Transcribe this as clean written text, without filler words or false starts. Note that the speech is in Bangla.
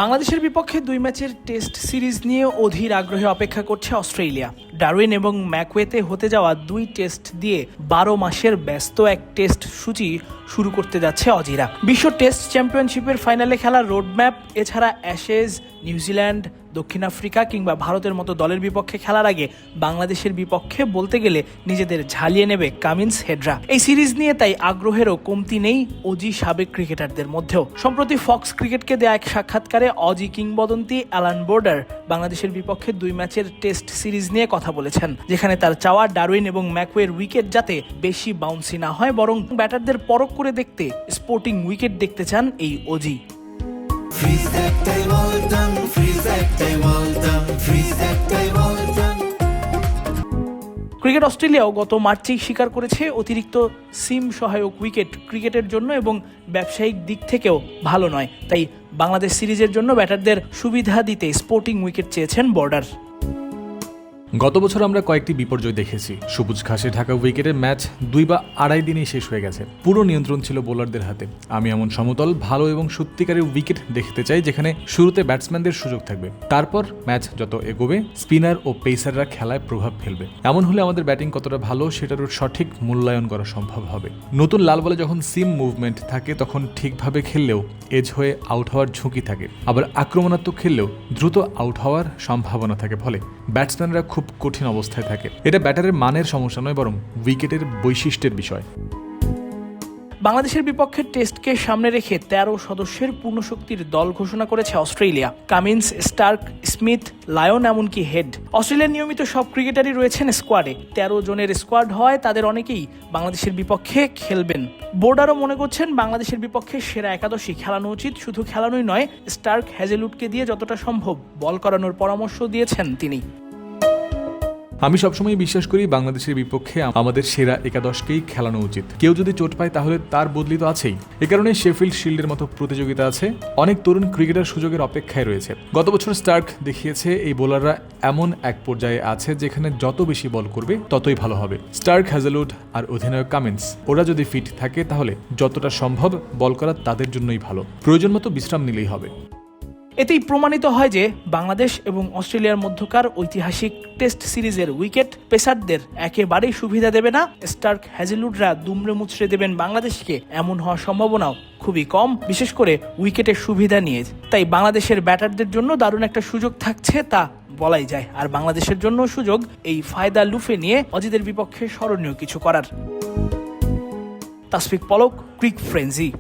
বাংলাদেশের বিপক্ষে 2 ম্যাচের টেস্ট সিরিজ নিয়ে অধীর আগ্রহে অপেক্ষা করছে অস্ট্রেলিয়া। ডারউইন এবং ম্যাকওয়েতে হতে যাওয়া 2 টেস্ট দিয়ে 12 মাসের ব্যস্ত এক টেস্ট সূচি শুরু করতে যাচ্ছে অজিরা। বিশ্ব টেস্ট চ্যাম্পিয়নশিপের ফাইনালে খেলার রোডম্যাপ, এছাড়া অ্যাশেজ, নিউজিল্যান্ড, দক্ষিণ আফ্রিকা কিংবা ভারতের মতো দলের বিপক্ষে খেলার আগে বাংলাদেশের বিপক্ষে বলতে গেলে নিজেদের ঝালিয়ে নেবে কামিন্স হেডরা। এই সিরিজ নিয়ে তাই আগ্রহেরও কমতি নেই অজি সাবেক ক্রিকেটারদের মধ্যেও। সম্প্রতি ফক্স ক্রিকেটকে দেয়া এক সাক্ষাৎকারে অজি কিংবদন্তি অ্যালান বোর্ডার বাংলাদেশের বিপক্ষে 2 ম্যাচের টেস্ট সিরিজ নিয়ে কথা বলেছেন, যেখানে তার চাওয়া ডারউইন এবং ম্যাকওয়ের উইকেট যাতে বেশি বাউন্সি না হয়, বরং ব্যাটারদের পরখ করে দেখতে স্পোর্টিং উইকেট দেখতে চান এই অজি। ক্রিকেট অস্ট্রেলিয়াও গত মার্চেই স্বীকার করেছে অতিরিক্ত সিম সহায়ক উইকেট ক্রিকেটের জন্য এবং ব্যবসায়িক দিক থেকেও ভালো নয়। তাই বাংলাদেশ সিরিজের জন্য ব্যাটারদের সুবিধা দিতে স্পোর্টিং উইকেট চেয়েছেন বোর্ডার। গত বছর আমরা কয়েকটি বিপর্যয় দেখেছি। সবুজ ঘাসে ঢাকা উইকেটের ম্যাচ 2 বা 2.5 দিনেই শেষ হয়ে গেছে। পুরো নিয়ন্ত্রণ ছিল বোলারদের হাতে। আমি এমন সমতল, ভালো এবং সত্যিকারের উইকেট দেখতে চাই যেখানে শুরুতে ব্যাটসম্যানদের সুযোগ থাকবে, তারপর ম্যাচ যত এগোবে স্পিনার ও পেসাররা খেলায় প্রভাব ফেলবে। এমন হলে আমাদের ব্যাটিং কতটা ভালো সেটারও সঠিক মূল্যায়ন করা সম্ভব হবে। নতুন লাল বলে যখন সিম মুভমেন্ট থাকে তখন ঠিকভাবে খেললেও এজ হয়ে আউট হওয়ার ঝুঁকি থাকে, আবার আক্রমণাত্মক খেললেও দ্রুত আউট হওয়ার সম্ভাবনা থাকে, ফলে ব্যাটসম্যানরা খুব কঠিন অবস্থায় থাকে। এটা ব্যাটারের মানের সমস্যা নয়, বরং উইকেটের বৈশিষ্ট্যের বিষয়। বাংলাদেশের বিপক্ষে টেস্টকে সামনে রেখে 13 সদস্যের পূর্ণশক্তির দল ঘোষণা করেছে Australia. Cummins, Starc, Smith, Lyon, এমনকি হেড। অস্ট্রেলিয়ার নিয়মিত সব ক্রিকেটারই রয়েছেন স্কোয়াডে। 13 জনের স্কোয়াড হয়, তাদের অনেকেই বাংলাদেশের বিপক্ষে খেলবেন। বোর্ডারও মনে করছেন বাংলাদেশের বিপক্ষে সেরা একাদশী খেলানো উচিত। শুধু খেলানোই নয়, স্টার্ক, হ্যাজেলউডকে দিয়ে যতটা সম্ভব বল করানোর পরামর্শ দিয়েছেন তিনি। আমি সবসময় বিশ্বাস করি বাংলাদেশের বিপক্ষে আমাদের সেরা একাদশকেই খেলানো উচিত। কেউ যদি চোট পায় তাহলে তার বদলি তো আছেই। এ কারণে শেফিল্ড শিল্ডের মতো প্রতিযোগিতা আছে, অনেক তরুণ ক্রিকেটার সুযোগের অপেক্ষায় রয়েছে। গত বছর স্টার্ক দেখিয়েছে এই বোলাররা এমন এক পর্যায়ে আছে যেখানে যত বেশি বল করবে ততই ভালো হবে। স্টার্ক, হ্যাজেলউড আর অধিনায়ক কামিন্স, ওরা যদি ফিট থাকে তাহলে যতটা সম্ভব বল করা তাদের জন্যই ভালো। প্রয়োজন মতো বিশ্রাম নিলেই হবে। এতেই প্রমাণিত হয় যে বাংলাদেশ এবং অস্ট্রেলিয়ার মধ্যকার ঐতিহাসিক টেস্ট সিরিজের উইকেট পেসারদের একেবারেই সুবিধা দেবে না। স্টার্ক, হ্যাজেলউডরা দুমড়ে মুচড়ে দেবেন বাংলাদেশকে, এমন হওয়ার সম্ভাবনাও খুবই কম, বিশেষ করে উইকেটের সুবিধা নিয়ে। তাই বাংলাদেশের ব্যাটারদের জন্য দারুণ একটা সুযোগ থাকছে তা বলাই যায়। আর বাংলাদেশের জন্য সুযোগ এই ফায়দা লুফে নিয়ে অজিদের বিপক্ষে স্মরণীয় কিছু করার। তাসফিক পলক, ক্রিক ফ্রেঞ্জি।